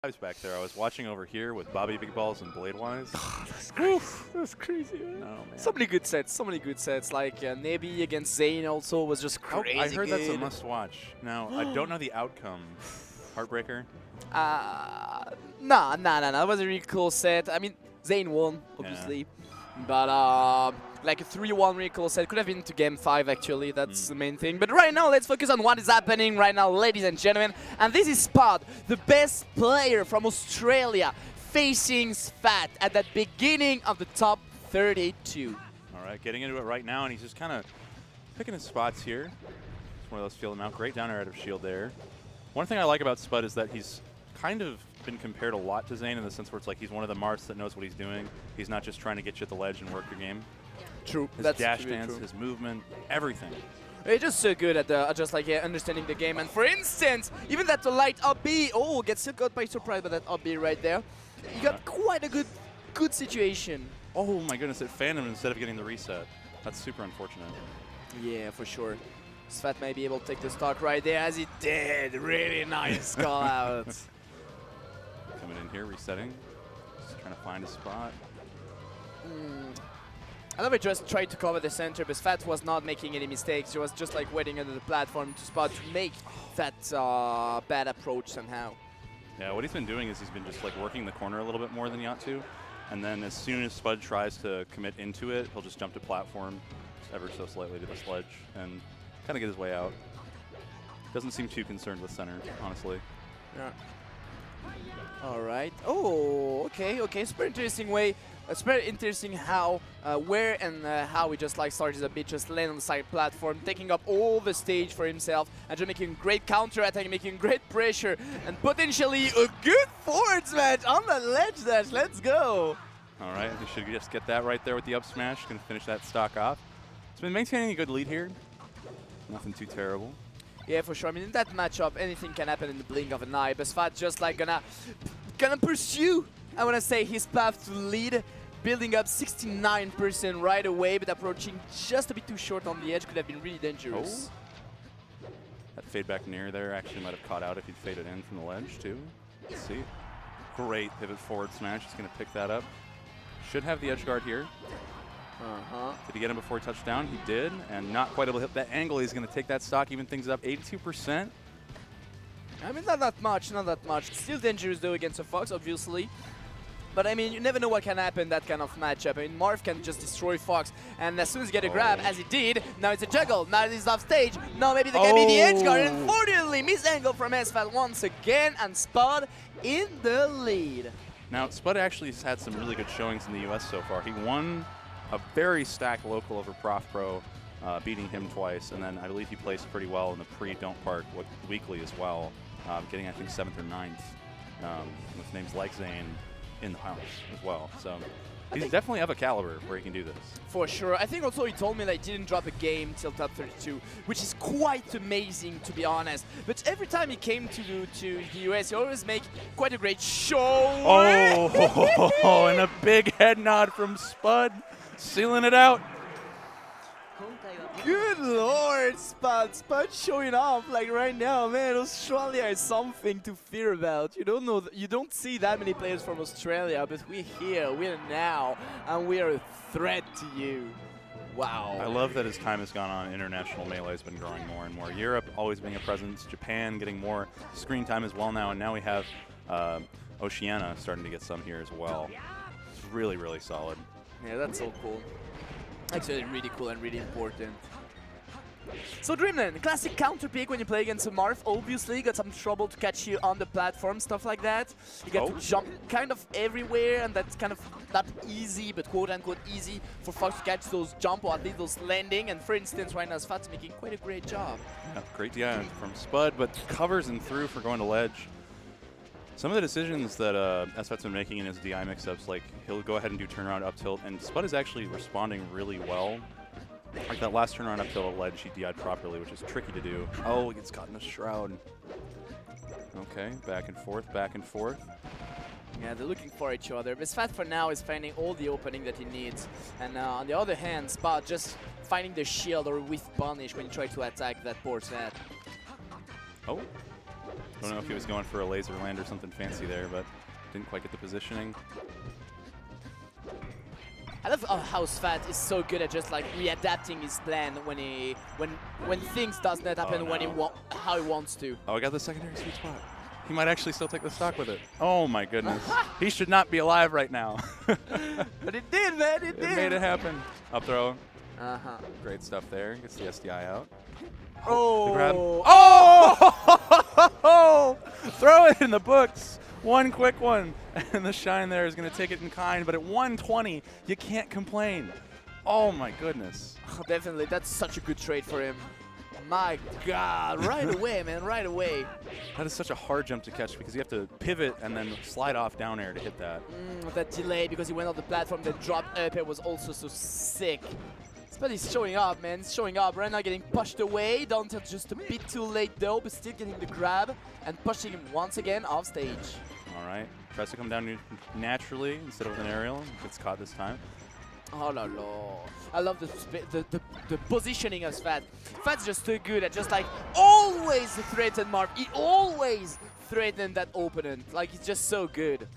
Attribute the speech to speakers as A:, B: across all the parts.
A: back there. I was watching over here with Bobby Big Balls and Blade Wise.
B: That's crazy. That's crazy, man.
A: Oh, man.
B: So many good sets. So many good sets. Like Nebi against Zane also was just crazy.
A: I heard
B: good.
A: that's a must-watch. Now, I don't know the outcome. Heartbreaker?
B: Nah. That was a really cool set. I mean, Zane won, obviously. Yeah. But like a 3-1 really cool set. Could have been to game 5, actually. That's the main thing. But right now, let's focus on what is happening right now, ladies and gentlemen. And this is Spud, the best player from Australia, facing SFAT at that beginning of the top 32.
A: All right, getting into it right now, and he's just kind of picking his spots here. Just one of those feel him out. Great down air out of shield there. One thing I like about Spud is that he's kind of been compared a lot to Zane in the sense where it's like he's one of the Marths that knows what he's doing. He's not just trying to get you at the ledge and work your game.
B: True.
A: His dash dance, his movement, everything.
B: He's just so good at just like understanding the game. And for instance, even that light up B, gets still caught by surprise by that up B right there. You got quite a good situation.
A: Oh my goodness, it fanned him instead of getting the reset. That's super unfortunate.
B: Yeah, for sure. SFAT may be able to take the stock right there, as he did. Really nice call out.
A: Coming in here, resetting. Just trying to find a spot.
B: I love it, just tried to cover the center, but SFAT was not making any mistakes. He was just like waiting under the platform to Spud to make that bad approach somehow.
A: Yeah, what he's been doing is he's been just like working the corner a little bit more than he ought to. And then as soon as Spud tries to commit into it, he'll just jump to platform just ever so slightly to the sledge and kind of get his way out. Doesn't seem too concerned with center, honestly.
B: Yeah. All right. Oh, okay. Super interesting way. It's very interesting how, where and how he just like started a bit, just land on the side platform, taking up all the stage for himself, and just making great counter attack, making great pressure, and potentially a good forward smash on the ledge dash. Let's go.
A: All right, we should just get that right there with the up smash. Gonna finish that stock off. It's been maintaining a good lead here. Nothing too terrible.
B: Yeah, for sure. I mean, in that matchup, anything can happen in the blink of an eye. But SFAT just like gonna pursue, I wanna say, his path to lead, building up 69% right away, but approaching just a bit too short on the edge. Could have been really dangerous.
A: Oh. That fade back near there actually might have caught out if he'd faded in from the ledge too. Let's see. Great pivot forward smash. He's gonna pick that up. Should have the edge guard here. Did he get him before he touched down? He did, and not quite able to hit that angle. He's going to take that stock, even things up 82%.
B: I mean, not that much. Still dangerous, though, against a Fox, obviously. But, I mean, you never know what can happen in that kind of matchup. I mean, Marth can just destroy Fox, and as soon as he get a grab, as he did, now it's a juggle. Now he's off stage. Now maybe there can be the edge guard. Unfortunately, miss angle from SFAT once again, and Spud in the lead.
A: Now, Spud actually has had some really good showings in the U.S. so far. He won a very stacked local over Prof Pro, beating him twice, and then I believe he placed pretty well in the pre-Don't Park weekly as well, getting I think 7th or 9th, with names like Zane in the house as well. So he's definitely of a caliber where he can do this. For
B: sure. I think also he told me that he didn't drop a game till top 32, which is quite amazing, to be honest. But every time he came to the US, he always make quite a great show.
A: Oh, and a big head nod from Spud. Sealing it out.
B: Good lord, Spud showing off like right now, man. Australia is something to fear about. You don't see that many players from Australia, but we're here, we're now, and we are a threat to you. Wow.
A: I love that as time has gone on, international Melee has been growing more and more. Europe always being a presence, Japan getting more screen time as well now, and now we have Oceania starting to get some here as well. It's really, really solid.
B: Yeah, that's so cool. Actually, really cool and really important. So Dreamland, classic counter pick when you play against a Marth. Obviously, got some trouble to catch you on the platform, stuff like that. You get to jump kind of everywhere, and that's kind of not easy, but quote-unquote easy for Fox to catch those jump or at least those landing. And for instance, right now, SFAT's making quite a great job.
A: Yeah, great DI from Spud, but covers and through for going to ledge. Some of the decisions that SFAT's been making in his DI mix-ups, like he'll go ahead and do turnaround up tilt, and Spud is actually responding really well. Like that last turnaround up tilt at ledge, he DI'd properly, which is tricky to do. Oh, he gets caught in a shroud. Okay, back and forth, back and forth.
B: Yeah, they're looking for each other. But SFAT for now is finding all the opening that he needs. And on the other hand, Spud just finding the shield or with punish when you try to attack that poor SFAT.
A: Oh. Don't know if he was going for a laser land or something fancy there, but didn't quite get the positioning.
B: I love how SFAT is so good at just like readapting his plan when things does not happen how he wants to.
A: Oh, I got the secondary sweet spot. He might actually still take the stock with it. Oh my goodness. He should not be alive right now.
B: But it did, man, it did.
A: It made it happen. Up throw.
B: Uh-huh.
A: Great stuff there. Gets the SDI out.
B: Oh!
A: The grab. Oh! Throw it in the books. One quick one. And the shine there is going to take it in kind. But at 120, you can't complain. Oh my goodness.
B: Oh, definitely. That's such a good trade for him. My God. Right away, man. Right away.
A: That is such a hard jump to catch because you have to pivot and then slide off down air to hit that.
B: That delay because he went on the platform, then dropped up. It was also so sick. But he's showing up, man. He's showing up. Right now getting pushed away. Down till just a bit too late, though, but still getting the grab and pushing him once again off stage.
A: All right. Tries to come down naturally instead of with an aerial. Gets caught this time.
B: Oh, la, la. I love the positioning of SFAT. SFAT's just too good at just, like, always threaten Marth. He always threatened that opponent. Like, he's just so good.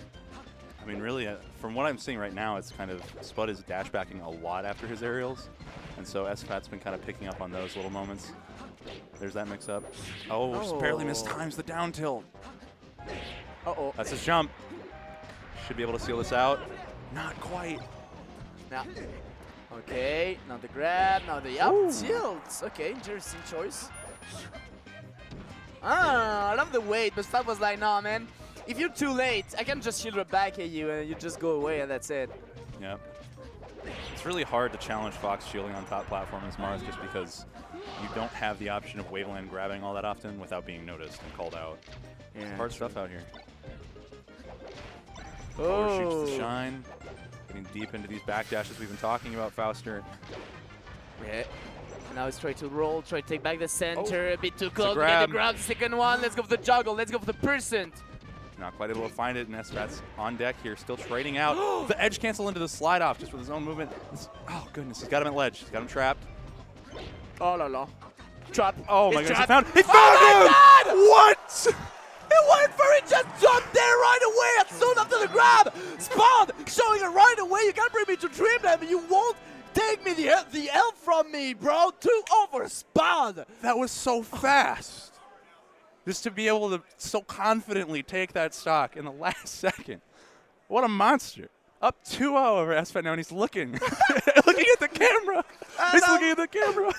A: I mean, really, from what I'm seeing right now, it's kind of Spud is dash backing a lot after his aerials. And so SFAT's been kind of picking up on those little moments. There's that mix-up. Oh, just barely mistimes the down tilt.
B: Uh-oh.
A: That's his jump. Should be able to seal this out. Not quite.
B: Now. Okay, now the grab, now the up tilt. Okay, interesting choice. I love the wait, but SFAT was like, nah, man. If you're too late, I can just shield back at you and you just go away and that's it.
A: Yep. It's really hard to challenge Fox shielding on top platform as Marth just because you don't have the option of waveland grabbing all that often without being noticed and called out.
B: Yeah,
A: hard stuff out here.
B: Oh,
A: shoots the shine. Getting deep into these backdashes we've been talking about, Fauster.
B: Yeah. Now he's trying to roll, try to take back the center, a bit too close.
A: Grab.
B: Get the grab, second one. Let's go for the juggle. Let's go for the percent.
A: Not quite able to find it, and SFAT's on deck here, still trading out. The edge cancel into the slide off just with his own movement. Oh, goodness, he's got him at ledge. He's got him trapped.
B: Oh, la, la. Trap.
A: Oh, my goodness, he found him!
B: God!
A: What?
B: He went for it, just jumped there right away, and soon after the grab. Spud showing it right away. You can't bring me to Dreamland, you won't take me the L from me, bro. 2-0 for Spud.
A: That was so fast. Just to be able to so confidently take that stock in the last second. What a monster. Up 2-0 over SFAT now, and he's looking. Looking at the camera. He's looking at the camera.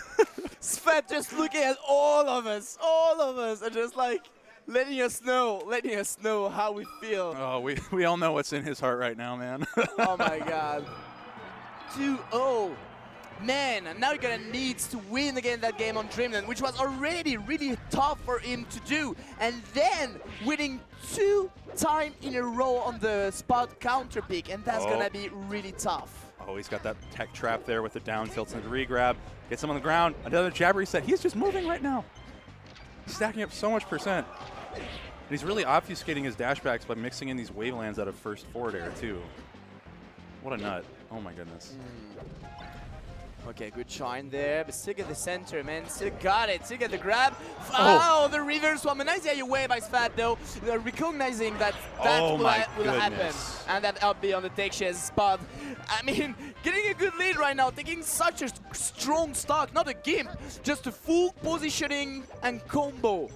B: SFAT just looking at all of us, and just like letting us know how we feel.
A: Oh, we all know what's in his heart right now, man.
B: Oh my God. 2-0. Man, now you're gonna need to win again that game on Dreamland, which was already really tough for him to do. And then winning 2 times in a row on the Spud counter pick, and that's gonna be really tough.
A: Oh, he's got that tech trap there with the down tilts and the re-grab. Gets him on the ground. Another jab reset. He's just moving right now. He's stacking up so much percent. And he's really obfuscating his dashbacks by mixing in these wavelands out of first forward air, too. What a nut. Oh, my goodness.
B: Okay, good shine there, but still get the center, man. Still got it. Still get the grab. Oh, the reverse one. Nice away by SFAT, though. They're recognizing that will happen. And that up B on the take shares Spud. I mean, getting a good lead right now, taking such a strong stock, not a gimp, just a full positioning and combo.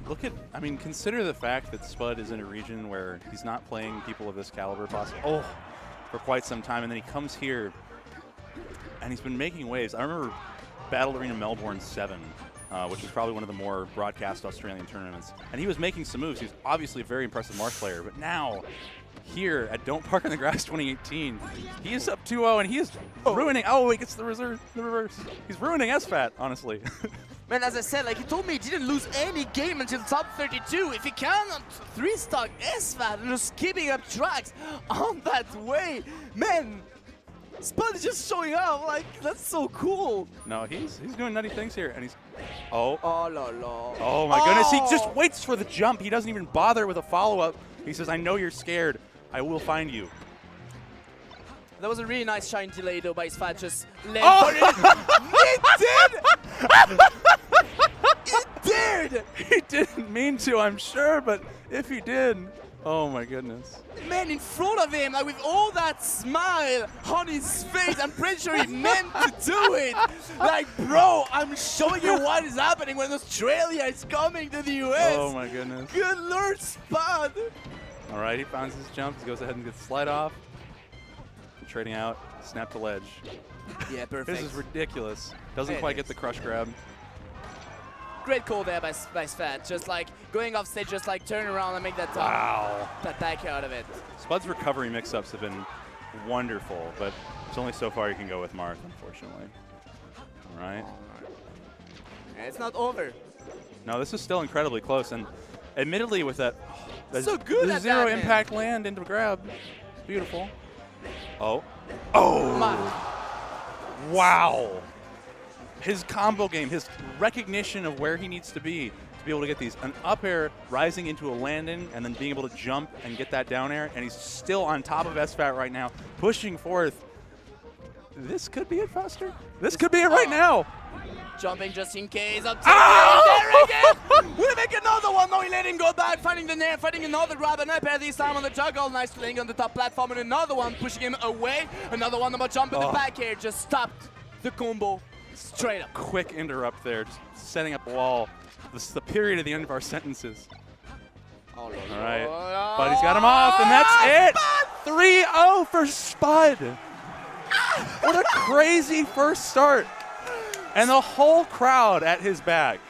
A: Look at, I mean, consider the fact that Spud is in a region where he's not playing people of this caliber for quite some time, and then he comes here and he's been making waves. I remember Battle Arena Melbourne 7, which was probably one of the more broadcast Australian tournaments. And he was making some moves. He was obviously a very impressive Marth player. But now, here at Don't Park on the Grass 2018, he is up 2-0 and he is ruining. Oh, he gets the reverse. He's ruining SFAT, honestly.
B: Man, as I said, like he told me he didn't lose any game until top 32. If he cannot 3-stock SFAT, just keeping up tracks on that way, man. Spud is just showing up, like, that's so cool.
A: No, he's doing nutty things here, and he's, oh
B: la la.
A: Oh my goodness, he just waits for the jump. He doesn't even bother with a follow-up. He says, I know you're scared. I will find you.
B: That was a really nice shine delay, though, by SFAT just He did! He did! Lord!
A: He didn't mean to, I'm sure, but if he did, oh my goodness.
B: Man, in front of him, like with all that smile on his face, I'm pretty sure he meant to do it. Like, bro, I'm showing you what is happening when Australia is coming to the US.
A: Oh my goodness.
B: Good Lord, Spud.
A: All right, he finds his jump. He goes ahead and gets the slide off. Trading out, snap to ledge.
B: Yeah, perfect.
A: This is ridiculous. Doesn't
B: It
A: quite
B: is.
A: get the crush grab.
B: Great call there by SFAT. Just like going off stage, just like turn around and make that top.
A: Wow.
B: That back out of it.
A: Spud's recovery mix-ups have been wonderful, but there's only so far you can go with Marth, unfortunately. All right.
B: And it's not over.
A: No, this is still incredibly close, and admittedly with that,
B: So good
A: the
B: at
A: zero
B: that, man.
A: impact land into grab. Beautiful. Oh. Oh!
B: My.
A: Wow. His combo game, his recognition of where he needs to be able to get these. An up air rising into a landing and then being able to jump and get that down air, and he's still on top of SFAT right now, pushing forth. This could be it, Foster. This could be it right now.
B: Jumping just in case. Up to
A: Oh!
B: there again. Will he make another one? No, he let him go back. Finding the nair, finding another grab. An up air this time on the juggle. Nice playing on the top platform. And another one pushing him away. Another one about jump in the back air. Just stopped the combo straight up.
A: Quick interrupt there, just setting up a wall. This is the period of the end of our sentences.
B: All
A: right. But he's got him off, and that's it. 3-0 for Spud. What a crazy first start. And the whole crowd at his back.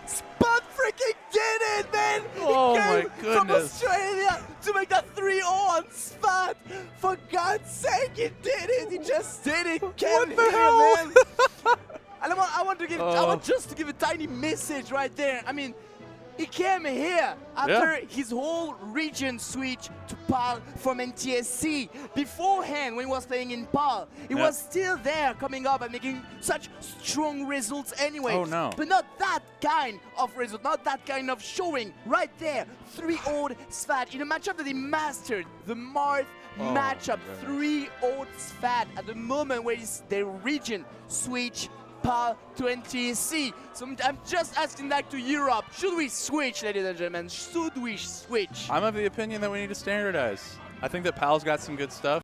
B: Spud freaking did it, man!
A: Oh
B: He
A: my
B: came
A: goodness.
B: From Australia to make that 3-0 on Spud. For God's sake, he did it! He just did it! Came
A: the
B: here,
A: hell?
B: man! And I want just to give a tiny message right there. I mean, he came here after his whole region switch to PAL from NTSC. Beforehand, when he was playing in PAL, he was still there coming up and making such strong results anyway.
A: Oh, no.
B: But not that kind of result, not that kind of showing. Right there, 3-0 SFAT in a matchup that he mastered. The Marth matchup, 3-0 SFAT at the moment where it's their region switch PAL to NTSC. So I'm just asking that to Europe. Should we switch, ladies and gentlemen? Should we switch?
A: I'm of the opinion that we need to standardize. I think that PAL's got some good stuff.